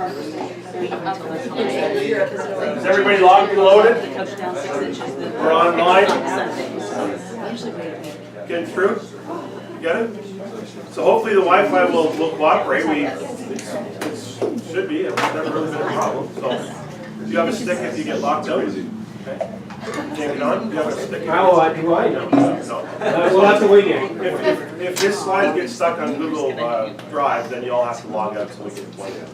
Is everybody logged and loaded? We're online. Getting through? You get it? So hopefully the Wi-Fi will cooperate. It should be. It's never really been a problem. So do you have a stick if you get locked out? Okay. Can't get on? Do you have a stick? How do I know? No. We'll have to wait in. If this slide gets stuck on Google Drive, then you all have to log out so we can play it.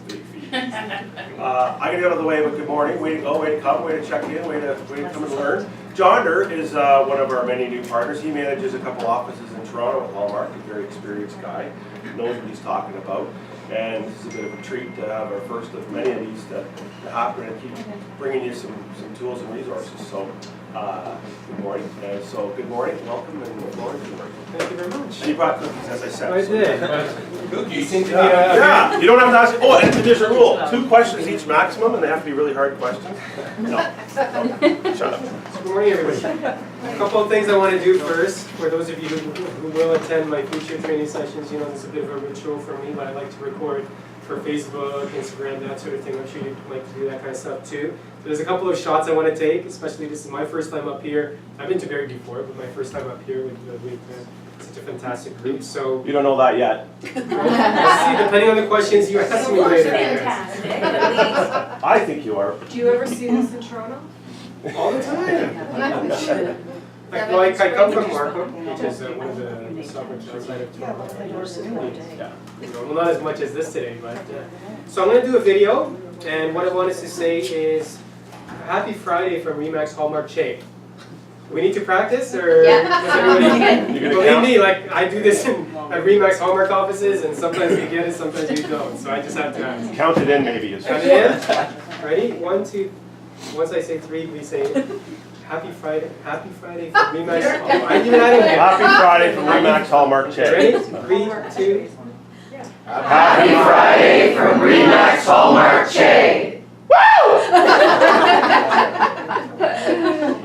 I gotta get out of the way, but good morning. Way to go, way to come, way to check in, way to come and learn. Johnder is one of our many new partners. He manages a couple offices in Toronto with Hallmark. He's a very experienced guy, knows what he's talking about. And this is a bit of a treat to have our first of many of these to happen and keep bringing you some tools and resources. So good morning. Good morning, welcome, and good morning. Thank you very much. And you brought cookies, as I said. I did. Cookies? Yeah, you don't have to ask. Oh, and there's a rule. 2 questions each maximum, and they have to be really hard questions. No. Shut up. Good morning, everybody. A couple of things I want to do first. For those of you who will attend my future training sessions, you know, this is a bit of a ritual for me, but I like to record for Facebook, Instagram, that sort of thing. I'm sure you'd like to do that kind of stuff too. So there's a couple of shots I want to take, especially this is my first time up here. I've been to Barrie before, but my first time up here with such a fantastic group. So you don't know that yet. We'll see, depending on the questions you ask me later. I think you are. Do you ever see this in Toronto? All the time. I come from Markham, which is one of the suburbs outside of Toronto. Yeah. Well, not as much as this today, but so I'm going to do a video, and what I want us to say is Happy Friday from Remax Hallmark Che. We need to practice, or believe me, like I do this at Remax Hallmark offices, and sometimes we get it, sometimes we don't. So I just have to ask. Count it in, maybe. Count it in. Ready? 1, 2. Once I say 3, we say Happy Friday from Remax Hallmark. Happy Friday from Remax Hallmark Che. Ready? 3, 2. Happy Friday from Remax Hallmark Che.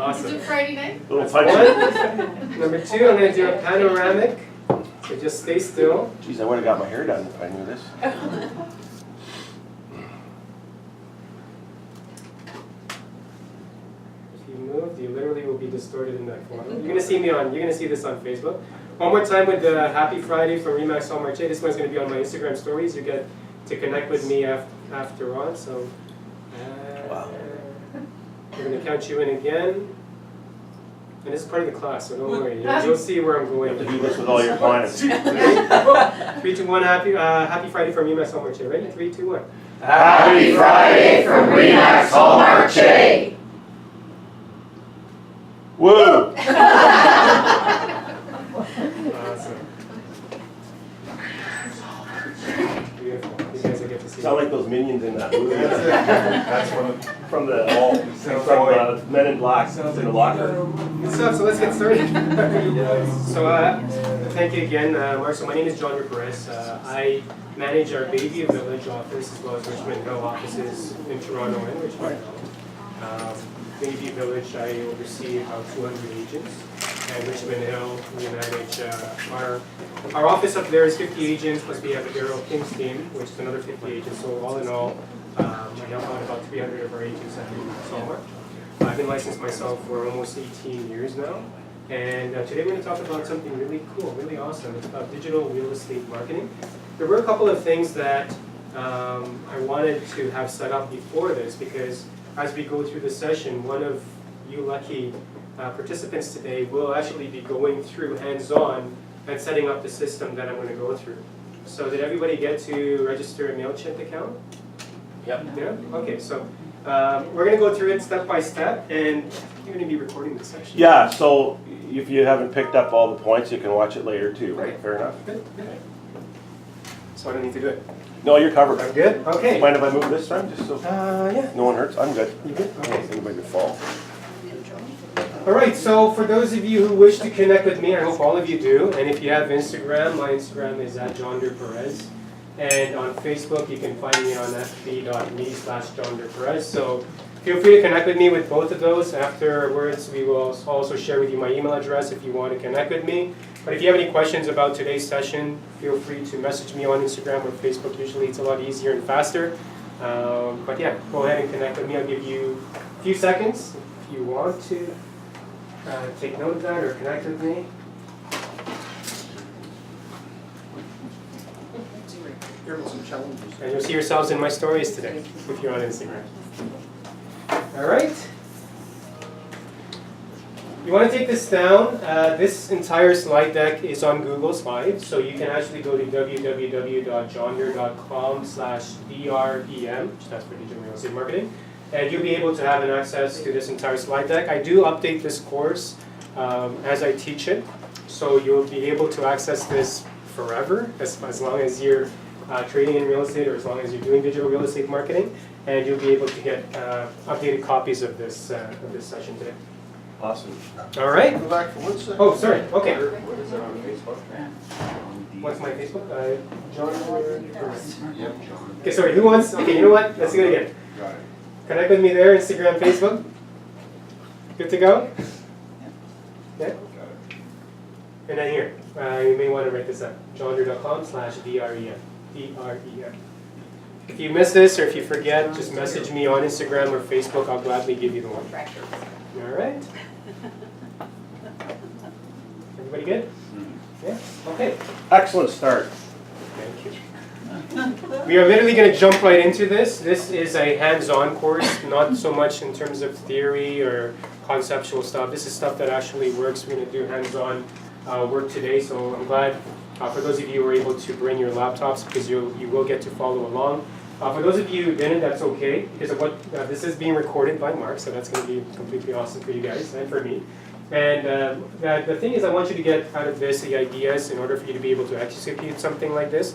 Awesome. Is it Friday night? Little That's punch. 1. Number 2, I'm going to do a panoramic. So just stay still. Jeez, I would have got my hair done if I knew this. If you move, you literally will be distorted in that photo. You're going to see this on Facebook. One more time with the Happy Friday from Remax Hallmark Che. This one's going to be on my Instagram stories. You get to connect with me after on. So Wow. we're going to count you in again. And this is part of the class, so don't worry. You'll see where I'm You going. have to do this with all your clients. 3, 2, 1, Happy Friday from Remax Hallmark Che. Ready? 3, 2, 1. Happy Friday from Remax Hallmark Che. Woo! Awesome. Beautiful. You guys will get to see. Sound like those minions in that movie. That's From the Men in Black in the locker. Good stuff, so let's get started. So thank you again, Mark. So my name is Johnder, Perez. I manage our Bayview Village office as well as Richmond Hill offices in Toronto and Richmond Hill. Bayview Village, I oversee about 200 agents. And Richmond Hill, we manage our office up there is 50 agents, plus we have a Darryl King's team, which is another 50 agents. So all in all, I help out about 300 of our agents at Hallmark. I've been licensed myself for almost 18 years now. And today we're going to talk about something really cool, really awesome. It's about digital real estate marketing. There were a couple of things that I wanted to have set up before this, because as we go through the session, one of you lucky participants today will actually be going through hands-on and setting up the system that I'm going to go through. So did everybody get to register a MailChimp account? Yep. Yeah? Okay, so we're going to go through it step by step, and you're going to be recording the session. Yeah, so if you haven't picked up all the points, you can watch it later too, right? Fair enough? Good, good. So I don't need to do it. No, you're covered. I'm good? Okay. Mind if I move this time, just so Yeah. no one hurts? I'm good. You good? Okay. Anybody could fall. All right, so for those of you who wish to connect with me, I hope all of you do. And if you have Instagram, my Instagram is @JohnderPerez. And on Facebook, you can find me on fb.me/JohnderPerez. So feel free to connect with me with both of those. Afterwards, we will also share with you my email address if you want to connect with me. But if you have any questions about today's session, feel free to message me on Instagram or Facebook. Usually it's a lot easier and faster. But yeah, go ahead and connect with me. I'll give you a few seconds if you want to take note of that or connect with me. And you'll see yourselves in my stories today if you're on Instagram. All right. You want to take this down. This entire slide deck is on Google Slides, so you can actually go to www.johnder.com/DREM, which stands for Digital Real Estate Marketing, and you'll be able to have an access to this entire slide deck. I do update this course as I teach it, so you'll be able to access this forever, as long as you're trading in real estate or as long as you're doing digital real estate marketing, and you'll be able to get updated copies of this session today. Awesome. All right. Go back for 1 second. Oh, sorry. Okay. What is it on Facebook? What's my Facebook? Johnder. Yep. Okay, sorry. Who wants? Okay, you know what? Let's do it again. Got it. Connect with me there, Instagram, Facebook. Good to go? Yeah. Got it. And then here, you may want to write this up. Johnder.com/DREM. DREM. If you miss this or if you forget, just message me on Instagram or Facebook. I'll gladly give you the one. All right. Everybody good? Yeah. Okay. Excellent start. Thank you. We are literally going to jump right into this. This is a hands-on course, not so much in terms of theory or conceptual stuff. This is stuff that actually works. We're going to do hands-on work today, so I'm glad for those of you who were able to bring your laptops because you will get to follow along. For those of you who didn't, that's okay, because of what this is being recorded by Mark, so that's going to be completely awesome for you guys and for me. And the thing is, I want you to get out of this the ideas in order for you to be able to execute something like this.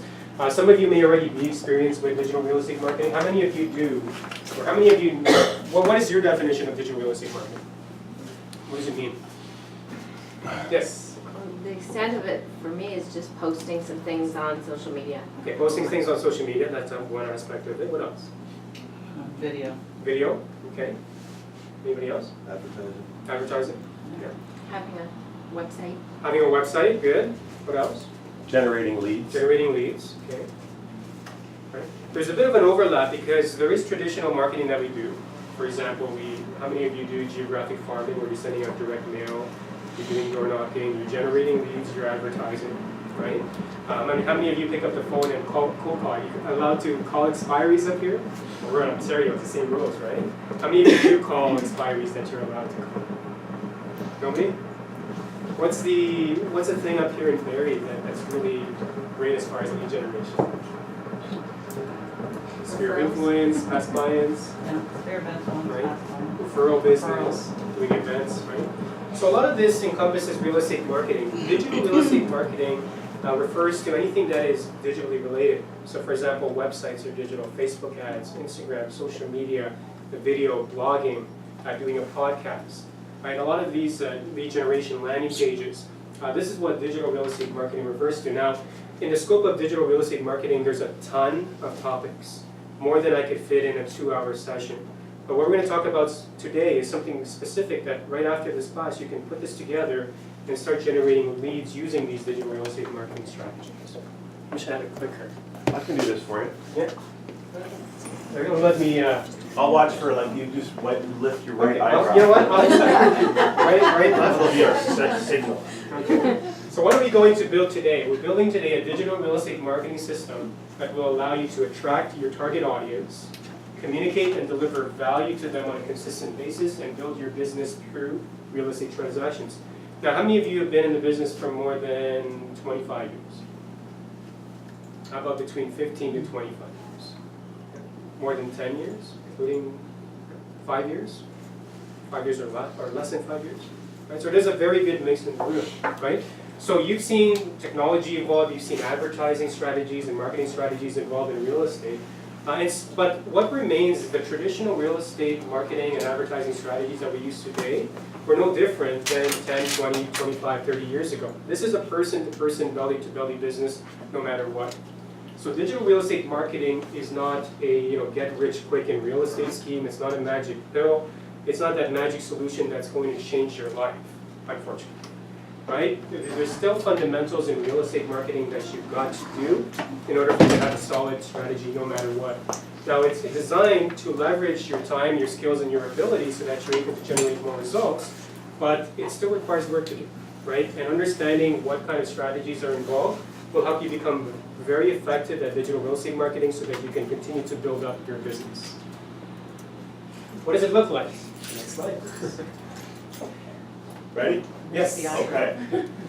Some of you may already be experienced with digital real estate marketing. How many of you do? Or how many of you, what is your definition of digital real estate marketing? What does it mean? Yes? The extent of it for me is just posting some things on social media. Okay, posting things on social media, that's one aspect of it. What else? Video. Video, okay. Anybody else? Advertising. Advertising? Yeah. Having a website. Having a website, good. What else? Generating leads. Generating leads, okay. Right. There's a bit of an overlap because there is traditional marketing that we do. For example, how many of you do geographic farming where you're sending out direct mail, you're doing door knocking, you're generating leads, you're advertising, right? How many of you pick up the phone and cold call? You're allowed to call expiries up here? Well, we're in Ontario, it's the same rules, right? How many of you do call expiries that you're allowed to call? Nobody? What's the thing up here in Barrie that's really great as far as lead generation? Sphere of influence, past clients, right? Referral business, doing events, right? So a lot of this encompasses real estate marketing. Digital real estate marketing refers to anything that is digitally related. So for example, websites are digital, Facebook ads, Instagram, social media, the video, blogging, doing a podcast. Right? A lot of these lead generation landing pages, this is what digital real estate marketing refers to. Now, in the scope of digital real estate marketing, there's a ton of topics, more than I could fit in a 2-hour session. But what we're going to talk about today is something specific that right after this class, you can put this together and start generating leads using these digital real estate marketing strategies. I wish I had a clicker. I can do this for you. Yeah. They're going to let me... I'll watch for you just lift your right Okay, eyebrow. you know what? right, left. That'll be our signal. Okay. So what are we going to build today? We're building today a digital real estate marketing system that will allow you to attract your target audience, communicate and deliver value to them on a consistent basis, and build your business through real estate transactions. Now, how many of you have been in the business for more than 25 years? How about between 15 to 25 years? More than 10 years, including 5 years? 5 years or less than 5 years? Right? So there's a very good mix in the room, right? So you've seen technology evolve, you've seen advertising strategies and marketing strategies evolve in real estate. But what remains is the traditional real estate marketing and advertising strategies that we use today were no different than 10, 20, 25, 30 years ago. This is a person-to-person, belly-to-belly business no matter what. So digital real estate marketing is not a get-rich-quick in real estate scheme. It's not a magic pill. It's not that magic solution that's going to change your life, unfortunately. right? There's still fundamentals in real estate marketing that you've got to do in order for you to have a solid strategy no matter what. Now it's designed to leverage your time, your skills, and your abilities so that you're able to generate more results, but it still requires work to do, right? And understanding what kind of strategies are involved will help you become very effective at digital real estate marketing so that you can continue to build up your business. What does it look like? Next slide. Ready? Yes. Okay.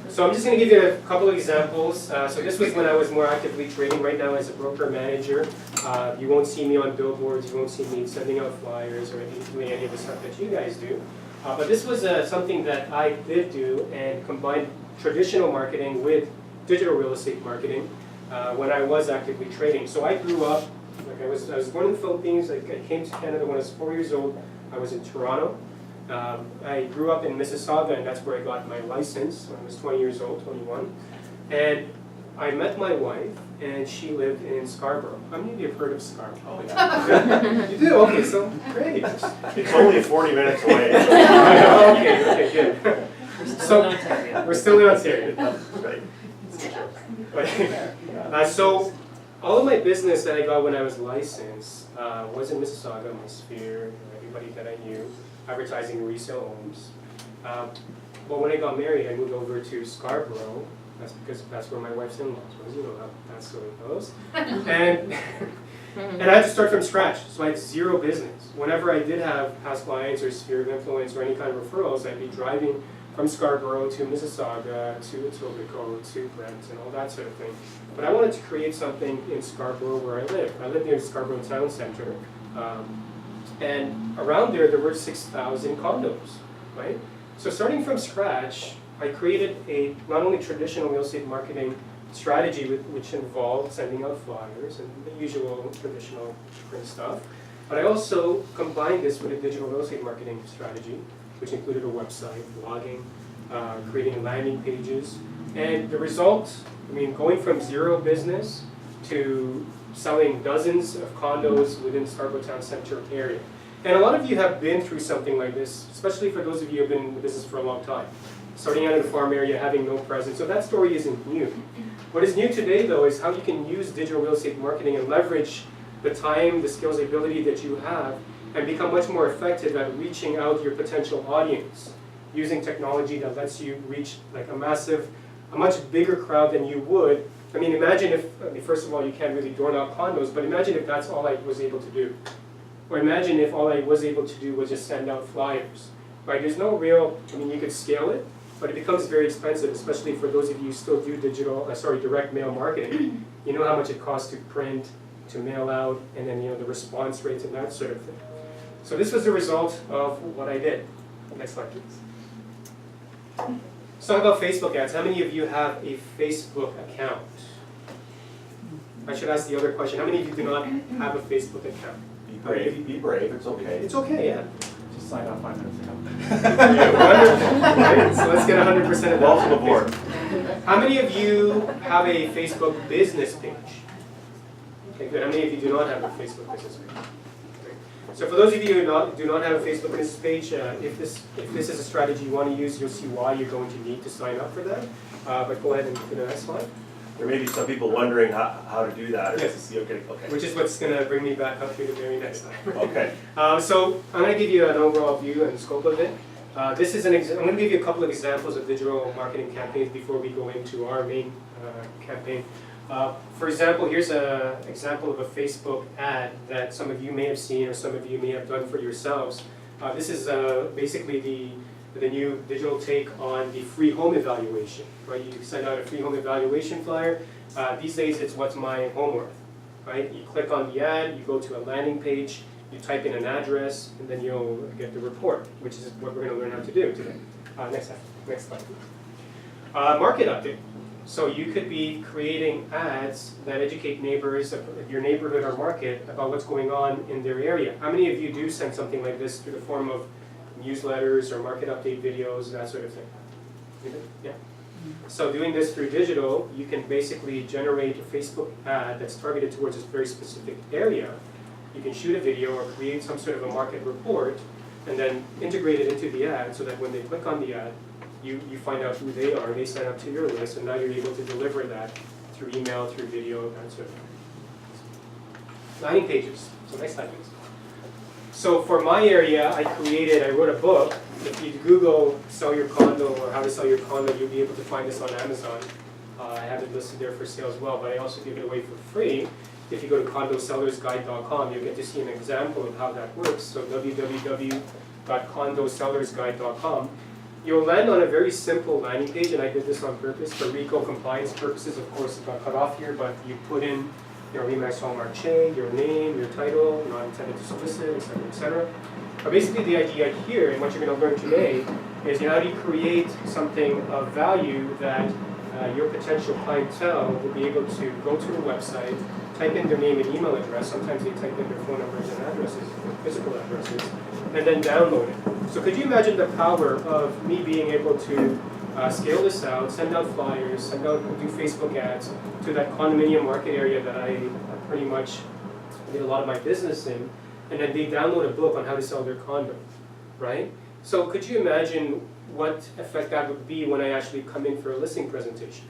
So I'm just going to give you a couple of examples. So this was when I was more actively trading. Right now as a broker manager, you won't see me on billboards, you won't see me sending out flyers or doing any of the stuff that you guys do. But this was something that I did do and combined traditional marketing with digital real estate marketing when I was actively trading. So I grew up, like I was born in the Philippines. I came to Canada when I was 4 years old. I was in Toronto. I grew up in Mississauga, and that's where I got my license when I was 20 years old, 21. And I met my wife, and she lived in Scarborough. How many of you have heard of Scarborough? Oh, yeah. You do? Okay, so great. It's only 40 minutes away. Okay, good. So, we're still in Ontario. Right. So, all of my business that I got when I was licensed was in Mississauga, my sphere, everybody that I knew, advertising resale homes. But when I got married, I moved over to Scarborough. That's because that's where my wife's in-laws was. You know how that story goes. And I had to start from scratch, so I had zero business. Whenever I did have past clients or sphere of influence or any kind of referrals, I'd be driving from Scarborough to Mississauga to Etobicoke to Brent and all that sort of thing. But I wanted to create something in Scarborough where I live. I live near Scarborough Town Centre. And around there were 6,000 condos, right? So starting from scratch, I created a not only traditional real estate marketing strategy which involved sending out flyers and the usual traditional print stuff, but I also combined this with a digital real estate marketing strategy, which included a website, blogging, creating landing pages, and the result, I mean, going from zero business to selling dozens of condos within Scarborough Town Centre area. And a lot of you have been through something like this, especially for those of you who have been in the business for a long time. Starting out in a farm area, having no presence. So that story isn't new. What is new today, though, is how you can use digital real estate marketing and leverage the time, the skills, the ability that you have, and become much more effective at reaching out your potential audience using technology that lets you reach like a much bigger crowd than you would. I mean, imagine if, first of all, you can't really door knock condos, but imagine if that's all I was able to do. Or imagine if all I was able to do was just send out flyers, right? There's no real, I mean, you could scale it, but it becomes very expensive, especially for those of you who still do direct mail marketing. You know how much it costs to print, to mail out, and then, the response rates and that sort of thing. So this was the result of what I did. Next slide, please. Let's talk about Facebook ads. How many of you have a Facebook account? I should ask the other question. How many of you do not have a Facebook account? Be brave, it's okay. It's okay, yeah. Just signed up 5 minutes ago. Wonderful, right? So let's get 100% of that. Welcome aboard. How many of you have a Facebook business page? Okay, good. How many of you do not have a Facebook business page? Okay. So for those of you who do not have a Facebook business page, if this is a strategy you want to use, you'll see why you're going to need to sign up for that. But go ahead and do the next slide. There may be some people wondering how to do that. Or Yes. to see, okay. Which is what's going to bring me back up here the very next time. Okay. So I'm going to give you an overall view and scope of it. I'm going to give you a couple of examples of digital marketing campaigns before we go into our main campaign. For example, here's an example of a Facebook ad that some of you may have seen or some of you may have done for yourselves. This is basically the new digital take on the free home evaluation, right? You send out a free home evaluation flyer. These days it's what's my home worth, right? You click on the ad, you go to a landing page, you type in an address, and then you'll get the report, which is what we're going to learn how to do today. Next slide. Market update. So you could be creating ads that educate neighbors of your neighborhood or market about what's going on in their area. How many of you do send something like this through the form of newsletters or market update videos, that sort of thing? Yeah. So doing this through digital, you can basically generate a Facebook ad that's targeted towards a very specific area. You can shoot a video or create some sort of a market report and then integrate it into the ad so that when they click on the ad, you find out who they are, they sign up to your list, and now you're able to deliver that through email, through video, that sort of thing. Landing pages. So next slide, please. So for my area, I wrote a book. If you Google sell your condo or how to sell your condo, you'll be able to find this on Amazon. I have it listed there for sale as well, but I also give it away for free. If you go to condosellersguide.com, you'll get to see an example of how that works. So www.condosellersguide.com. You'll land on a very simple landing page, and I did this on purpose for RICO compliance purposes. Of course, it got cut off here, but you put in your RE/MAX Hallmark chain, your name, your title, not intended to solicit, etc., etc. But basically the idea here, and what you're going to learn today, is how do you create something of value that your potential clientele will be able to go to the website, type in their name and email address, sometimes they type in their phone numbers and addresses, physical addresses, and then download it. So could you imagine the power of me being able to scale this out, send out flyers, do Facebook ads to that condominium market area that I pretty much did a lot of my business in, and then they download a book on how to sell their condo, right? So could you imagine what effect that would be when I actually come in for a listing presentation,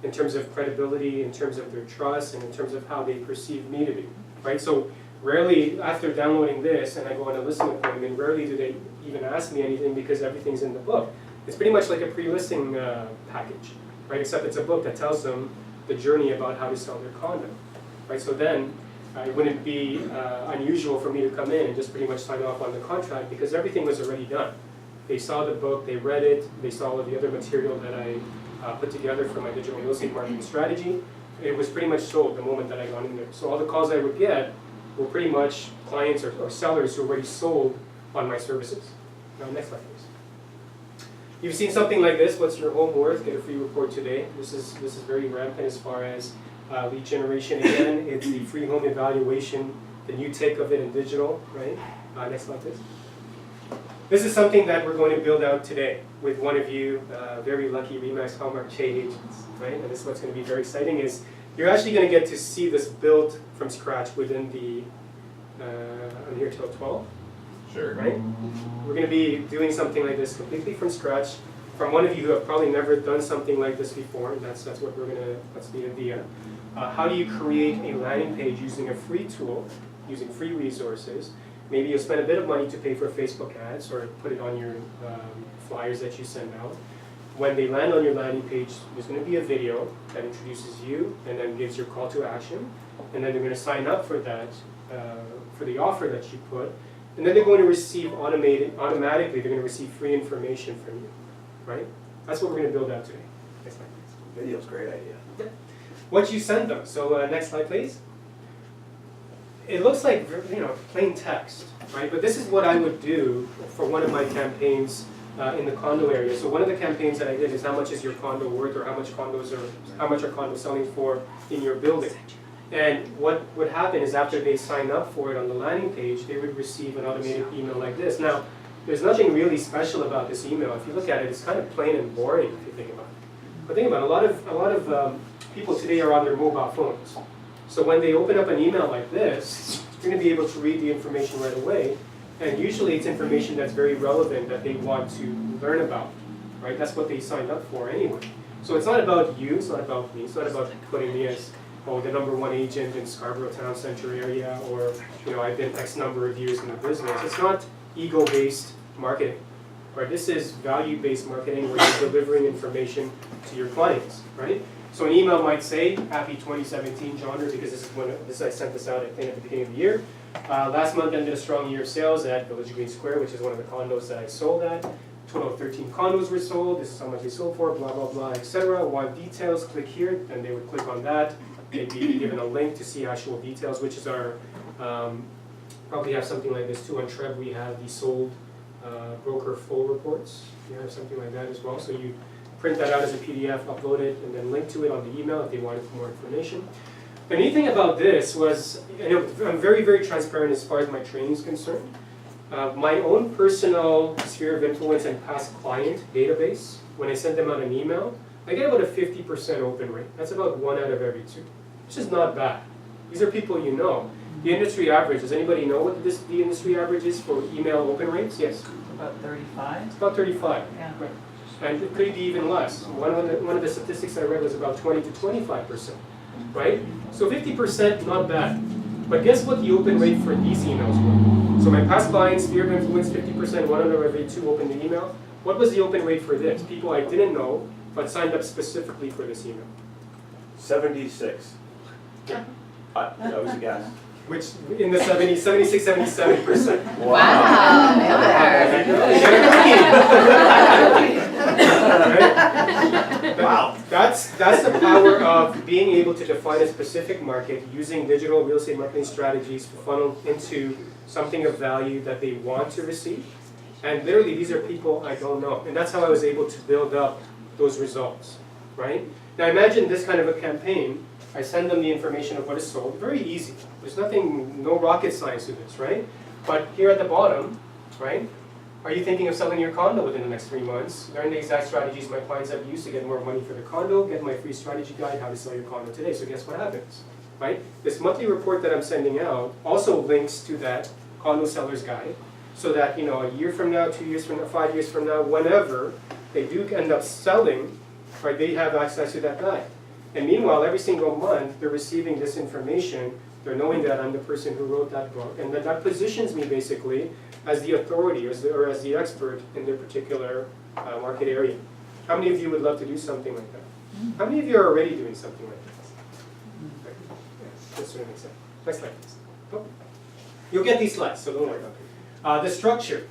in terms of credibility, in terms of their trust, and in terms of how they perceive me to be, right? So rarely, after downloading this and I go on a listing appointment, rarely do they even ask me anything because everything's in the book. It's pretty much like a pre-listing package, right? Except it's a book that tells them the journey about how to sell their condo, right? So then it wouldn't be unusual for me to come in and just pretty much sign off on the contract because everything was already done. They saw the book, they read it, they saw all of the other material that I put together for my digital real estate marketing strategy. It was pretty much sold the moment that I got in there. So all the calls I would get were pretty much clients or sellers who already sold on my services. Now, next slide, please. You've seen something like this. What's your home worth? Get a free report today. This is very rampant as far as lead generation. Again, it's the free home evaluation, the new take of it in digital, right? Next slide, please. This is something that we're going to build out today with one of you very lucky RE/MAX Hallmark chain agents, right? And this is what's going to be very exciting is you're actually going to get to see this built from scratch within the, I'm here till 12. Sure. Right? We're going to be doing something like this completely from scratch from one of you who have probably never done something like this before. And that's what we're going to, that's the idea. How do you create a landing page using a free tool, using free resources? Maybe you'll spend a bit of money to pay for Facebook ads or put it on your flyers that you send out. When they land on your landing page, there's going to be a video that introduces you and then gives your call to action. And then they're going to sign up for that, for the offer that you put. And then they're going to receive automatically, they're going to receive free information from you, right? That's what we're going to build out today. Next slide, please. Video's a great idea. What you send them. So next slide, please. It looks like, plain text, right? But this is what I would do for one of my campaigns in the condo area. So one of the campaigns that I did is how much is your condo worth, or how much are condos selling for in your building. And what would happen is after they sign up for it on the landing page, they would receive an automated email like this. Now, there's nothing really special about this email. If you look at it, it's kind of plain and boring if you think about it. But think about it, a lot of people today are on their mobile phones. So when they open up an email like this, you're going to be able to read the information right away. And usually it's information that's very relevant that they want to learn about, right? That's what they signed up for anyway. So it's not about you, it's not about me, it's not about putting me as the #1 agent in Scarborough Town Center area, or I've been X number of years in the business. It's not ego-based marketing, right? This is value-based marketing where you're delivering information to your clients, right? So an email might say, "Happy 2017, Johnder," because this is when I sent this out, I think, at the beginning of the year. Last month ended a strong year of sales at Village Green Square, which is one of the condos that I sold at. Total of 13 condos were sold. This is how much they sold for, blah, blah, blah, etc. Want details, click here, and they would click on that. They'd be given a link to see actual details, which is our, probably have something like this too. On Trev, we have the sold broker full reports. We have something like that as well. So you print that out as a PDF, upload it, and then link to it on the email if they wanted more information. The neat thing about this was, I'm very, very transparent as far as my training is concerned. My own personal sphere of influence and past client database, when I send them out an email, I get about a 50% open rate. That's about 1 out of every 2, which is not bad. These are people you know. The industry average, does anybody know what the industry average is for email open rates? Yes? About 35? It's about 35. Yeah. Right. And it could be even less. One of the statistics I read was about 20 to 25%, right? So 50%, not bad. But guess what the open rate for these emails were? So my past clients, sphere of influence, 50%, 1 out of every 2 opened the email. What was the open rate for this? People I didn't know, but signed up specifically for this email. 76. That was a guess. Which, in the 76, 77%. Wow. Wow. That's the power of being able to define a specific market using digital real estate marketing strategies to funnel into something of value that they want to receive. And literally, these are people I don't know. And that's how I was able to build up those results, right? Now imagine this kind of a campaign. I send them the information of what is sold. Very easy. There's nothing, no rocket science to this, right? But here at the bottom, right? Are you thinking of selling your condo within the next 3 months? Learn the exact strategies my clients have used to get more money for their condo. Get my free strategy guide, how to sell your condo today. So guess what happens, right? This monthly report that I'm sending out also links to that condo seller's guide, so that, you know, a year from now, 2 years from now, 5 years from now, whenever they do end up selling, right, they have access to that guide. And meanwhile, every single month, they're receiving this information. They're knowing that I'm the person who wrote that book, and that positions me basically as the authority or as the expert in their particular market area. How many of you would love to do something like that? How many of you are already doing something like this? Yeah, to a certain extent. Next slide, please. Oh. You'll get these slides, so don't worry about it. The structure.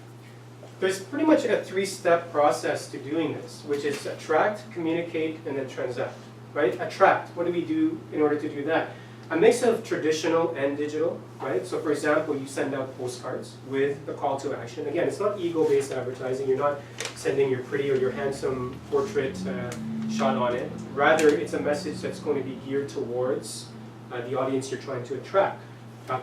There's pretty much a 3-step process to doing this, which is attract, communicate, and then transact. Right? Attract. What do we do in order to do that? A mix of traditional and digital, right? So for example, you send out postcards with a call to action. Again, it's not ego-based advertising. You're not sending your pretty or your handsome portrait shot on it. Rather, it's a message that's going to be geared towards the audience you're trying to attract.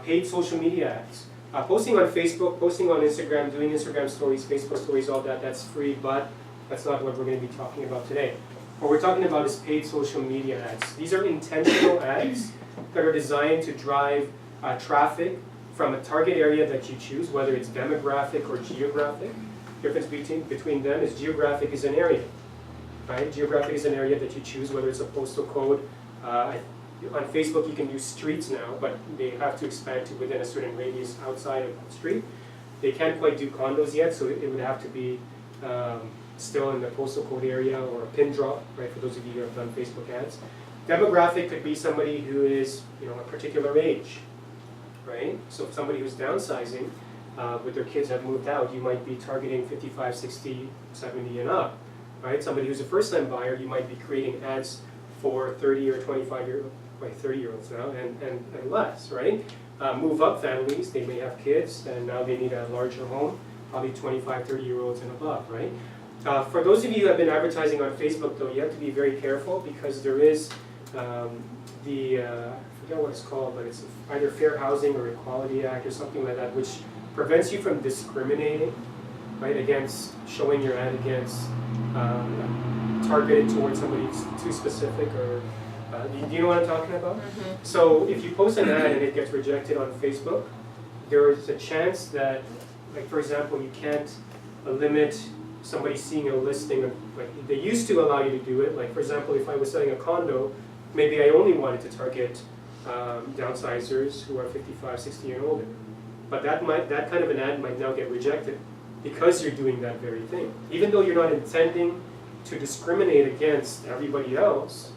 Paid social media ads. Posting on Facebook, posting on Instagram, doing Instagram stories, Facebook stories, all that, that's free, but that's not what we're going to be talking about today. What we're talking about is paid social media ads. These are intentional ads that are designed to drive traffic from a target area that you choose, whether it's demographic or geographic. Difference between them is geographic is an area, right? Geographic is an area that you choose, whether it's a postal code. On Facebook, you can use streets now, but they have to expand to within a certain radius outside of that street. They can't quite do condos yet, so it would have to be still in the postal code area or a pin drop, right, for those of you who have done Facebook ads. Demographic could be somebody who is, you know, a particular age, right? So if somebody who's downsizing, with their kids have moved out, you might be targeting 55, 60, 70 and up, right? Somebody who's a first-time buyer, you might be creating ads for 30 or 25-year-old, like 30-year-olds now and less, right? Move up families, they may have kids and now they need a larger home, probably 25, 30-year-olds and above, right? For those of you who have been advertising on Facebook, though, you have to be very careful because there is I forget what it's called, but it's either Fair Housing or Equality Act or something like that, which prevents you from discriminating, right, against showing your ad against targeted towards somebody too specific or do you know what I'm talking about? Mm-hmm. So if you post an ad and it gets rejected on Facebook, there is a chance that, like for example, you can't limit somebody seeing a listing of, like they used to allow you to do it. Like for example, if I was selling a condo, maybe I only wanted to target downsizers who are 55, 60 and older. But that kind of an ad might now get rejected because you're doing that very thing. Even though you're not intending to discriminate against everybody else,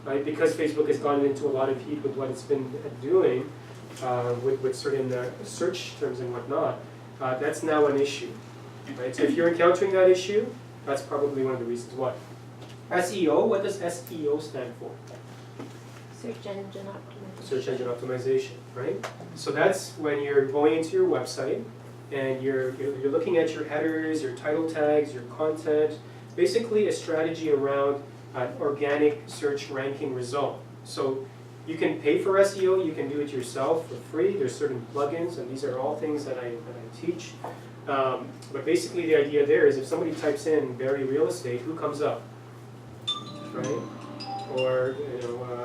right? Because Facebook has gotten into a lot of heat with what it's been doing with certain search terms and whatnot, that's now an issue. Right? So if you're encountering that issue, that's probably one of the reasons why. SEO, what does SEO stand for? Search engine optimization. Search engine optimization, right? So that's when you're going into your website and you're looking at your headers, your title tags, your content, basically a strategy around an organic search ranking result. So you can pay for SEO, you can do it yourself for free. There's certain plugins, and these are all things that I teach. But basically the idea there is if somebody types in Barrie real estate, who comes up, right? Or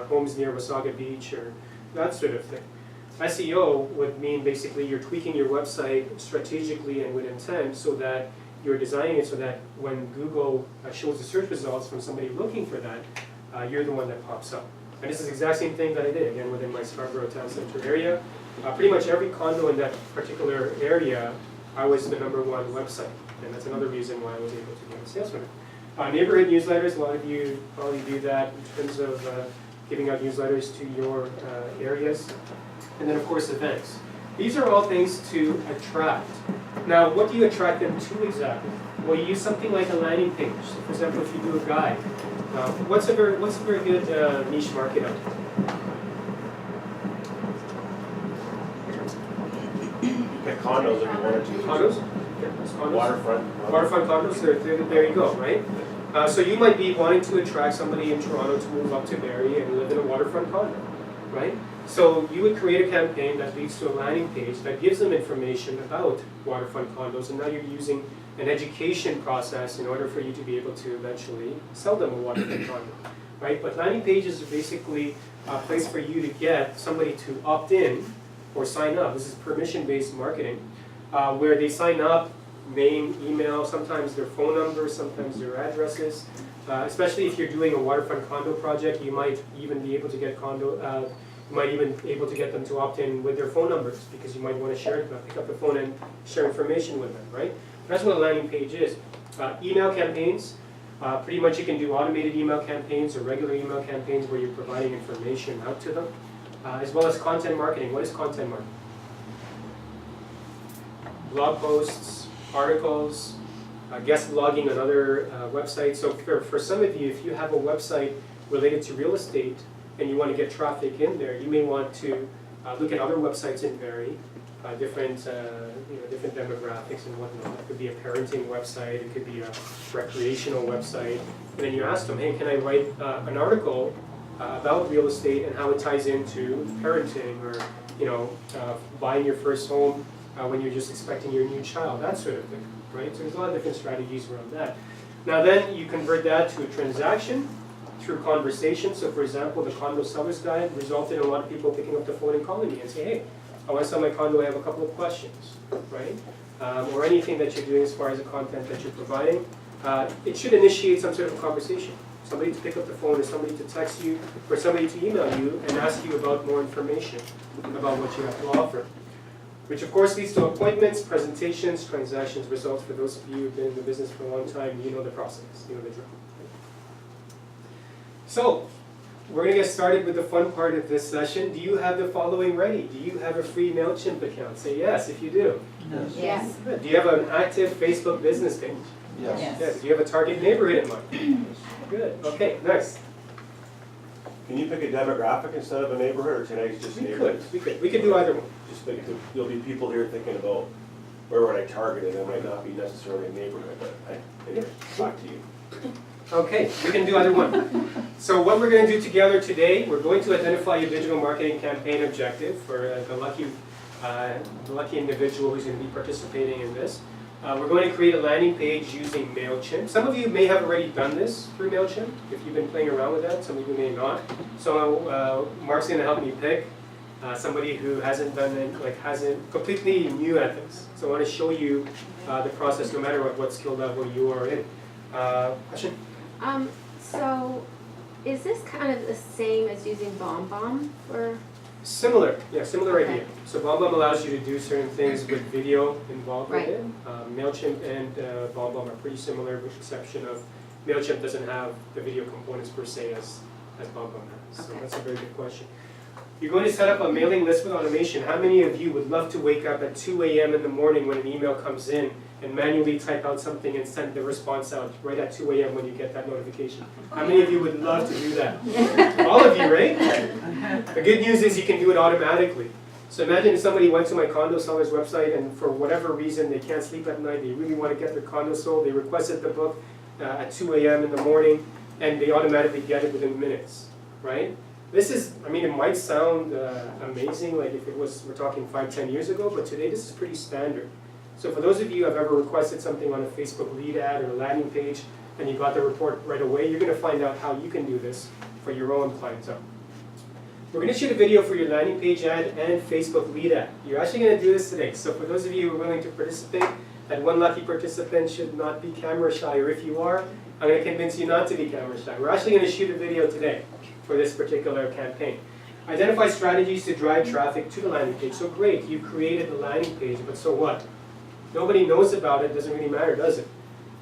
homes near Wasaga Beach or that sort of thing. SEO would mean basically you're tweaking your website strategically and with intent so that you're designing it so that when Google shows the search results from somebody looking for that, you're the one that pops up. And this is the exact same thing that I did, again, within my Scarborough Town Center area. Pretty much every condo in that particular area, I was the #1 website. And that's another reason why I was able to get a sales from it. Neighborhood newsletters, a lot of you probably do that in terms of giving out newsletters to your areas. And then of course events. These are all things to attract. Now what do you attract them to exactly? Well, you use something like a landing page. So for example, if you do a guide, what's a very good niche market out there? Pick condos if you wanted to. Condos? Condos? Waterfront. Waterfront condos, there you go, right? So you might be wanting to attract somebody in Toronto to move up to Barrie and live in a waterfront condo, right? So you would create a campaign that leads to a landing page that gives them information about waterfront condos, and now you're using an education process in order for you to be able to eventually sell them a waterfront condo, right? But landing pages are basically a place for you to get somebody to opt in or sign up. This is permission-based marketing, where they sign up, name, email, sometimes their phone number, sometimes their addresses. Especially if you're doing a waterfront condo project, you might even be able to get them to opt in with their phone numbers, because you might want to share it, pick up the phone and share information with them, right? That's what a landing page is. Email campaigns, pretty much you can do automated email campaigns or regular email campaigns where you're providing information out to them, as well as content marketing. What is content marketing? Blog posts, articles, guest blogging on other websites. So for some of you, if you have a website related to real estate and you want to get traffic in there, you may want to look at other websites in Barrie, different demographics and whatnot. It could be a parenting website, it could be a recreational website, and then you ask them, hey, can I write an article about real estate and how it ties into parenting, or buying your first home when you're just expecting your new child, that sort of thing, right? So there's a lot of different strategies around that. Now then, you convert that to a transaction through conversation. So for example, the condo seller's guide resulted in a lot of people picking up the phone and calling me and say, hey, I want to sell my condo, I have a couple of questions, right? Or anything that you're doing as far as the content that you're providing. It should initiate some sort of conversation. Somebody to pick up the phone, or somebody to text you, or somebody to email you and ask you about more information about what you have to offer. Which of course leads to appointments, presentations, transactions, results. For those of you who've been in the business for a long time, you know the process, you know the drill. So, we're going to get started with the fun part of this session. Do you have the following ready? Do you have a free MailChimp account? Say yes if you do. Yes. Good. Do you have an active Facebook business page? Yes. Yes. Do you have a target neighborhood in mind? Good. Okay, next. Can you pick a demographic instead of a neighborhood, or tonight's just neighborhoods? We could do either one. Just think, there'll be people here thinking about where would I target it, it might not be necessarily a neighborhood, but anyway, back to you. Okay, we can do either one. So what we're going to do together today, we're going to identify your digital marketing campaign objective for the lucky individual who's going to be participating in this. We're going to create a landing page using MailChimp. Some of you may have already done this through MailChimp, if you've been playing around with that. Some of you may not. So Mark's going to help me pick somebody who hasn't done it, hasn't completely new at this. So I want to show you the process, no matter what skill level you are in. Question? So is this kind of the same as using BombBomb for? Similar, yeah, similar Okay. idea. So BombBomb allows you to do certain things with video involved Right. with it. MailChimp and BombBomb are pretty similar, with the exception of MailChimp doesn't have the video components per se as BombBomb has. So Okay. that's a very good question. You're going to set up a mailing list with automation. How many of you would love to wake up at 2 a.m. in the morning when an email comes in and manually type out something and send the response out right at 2 a.m. when you get that notification? How many of you would love to do that? All of you, right? The good news is you can do it automatically. So imagine if somebody went to my condo seller's website and for whatever reason they can't sleep at night, they really want to get their condo sold, they requested the book at 2 a.m. in the morning, and they automatically get it within minutes, right? This is, I mean, it might sound amazing, like if it was, we're talking 5-10 years ago, but today this is pretty standard. So for those of you who have ever requested something on a Facebook lead ad or a landing page, and you got the report right away, you're going to find out how you can do this for your own clientele. We're going to shoot a video for your landing page ad and Facebook lead ad. You're actually going to do this today. So for those of you who are willing to participate, that one lucky participant should not be camera shy, or if you are, I'm going to convince you not to be camera shy. We're actually going to shoot a video today for this particular campaign. Identify strategies to drive traffic to the landing page. So great, you created the landing page, but so what? Nobody knows about it, doesn't really matter, does it?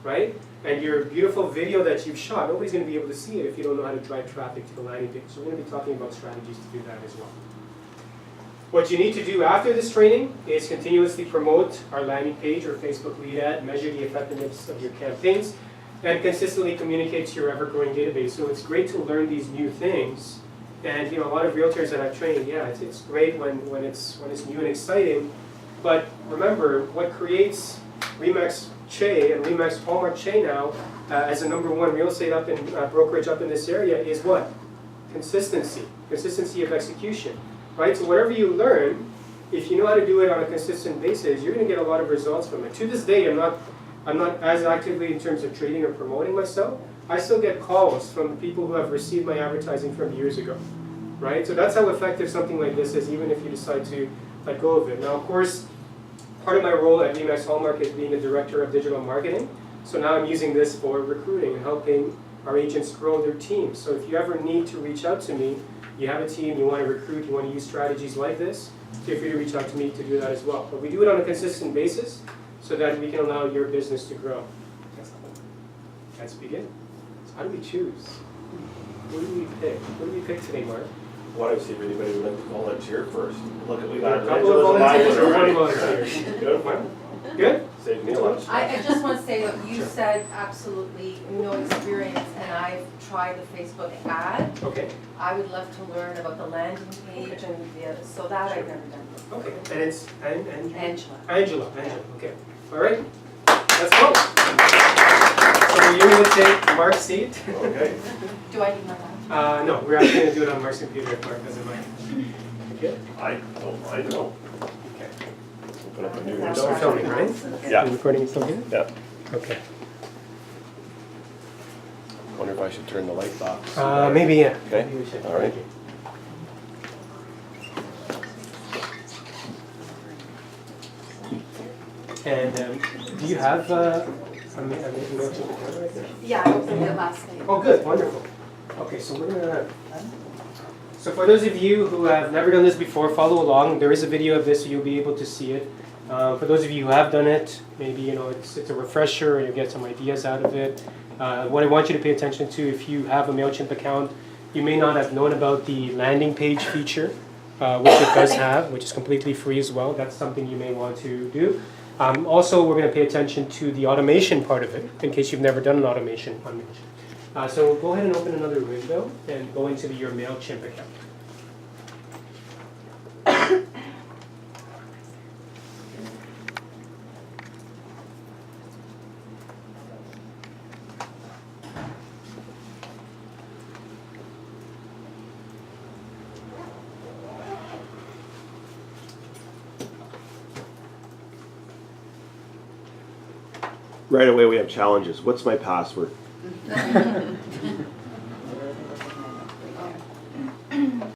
Right? And your beautiful video that you've shot, nobody's going to be able to see it if you don't know how to drive traffic to the landing page. So we're going to be talking about strategies to do that as well. What you need to do after this training is continuously promote our landing page or Facebook lead ad, measure the effectiveness of your campaigns, and consistently communicate to your ever-growing database. So it's great to learn these new things. And a lot of realtors that I've trained, yeah, it's great when it's new and exciting. But remember, what creates RE/MAX Che and RE/MAX Hallmark Che now as the #1 real estate brokerage up in this area is what? Consistency. Consistency of execution. Right? So whatever you learn, if you know how to do it on a consistent basis, you're going to get a lot of results from it. To this day, I'm not as actively in terms of trading or promoting myself. I still get calls from the people who have received my advertising from years ago. Right? So that's how effective something like this is, even if you decide to let go of it. Now, of course, part of my role at RE/MAX Hallmark is being a director of digital marketing. So now I'm using this for recruiting and helping our agents grow their teams. So if you ever need to reach out to me, you have a team, you want to recruit, you want to use strategies like this, feel free to reach out to me to do that as well. But we do it on a consistent basis so that we can allow your business to grow. Let's begin. So how do we choose? What do we pick? What do we pick today, Mark? Why don't you see if anybody would like to volunteer first? Look at, we A got couple of volunteers or one volunteer? Good one. Good? Save me a lunch. I just want to say what you Sure. said, absolutely no experience, and I've tried the Facebook ad. Okay. I would love to learn about the landing page and so that I've never done. Okay. And it's Angela. Angela. Okay. All right. Let's go. So you're going to take Mark's seat. Okay. Do I need my laptop? No, we're actually going to do it on Mark's computer if Mark doesn't mind. Okay. I don't know. Okay. Open up a new That's We're window. filming, right? Yeah. The recording is still here? Yeah. Okay. Wonder if I should turn the light box. Maybe, yeah. Okay. Maybe we should. All right. Thank you. And do you have a MailChimp account right there? Yeah, I opened it last night. Oh, good, wonderful. Okay, so we're gonna. So for those of you who have never done this before, follow along. There is a video of this, so you'll be able to see it. For those of you who have done it, maybe it's a refresher, and you get some ideas out of it. What I want you to pay attention to, if you have a MailChimp account, you may not have known about the landing page feature, which it does have, which is completely free as well. That's something you may want to do. Also, we're going to pay attention to the automation part of it, in case you've never done an automation on MailChimp. So go ahead and open another window and go into your MailChimp account. Right away we have challenges. What's my password?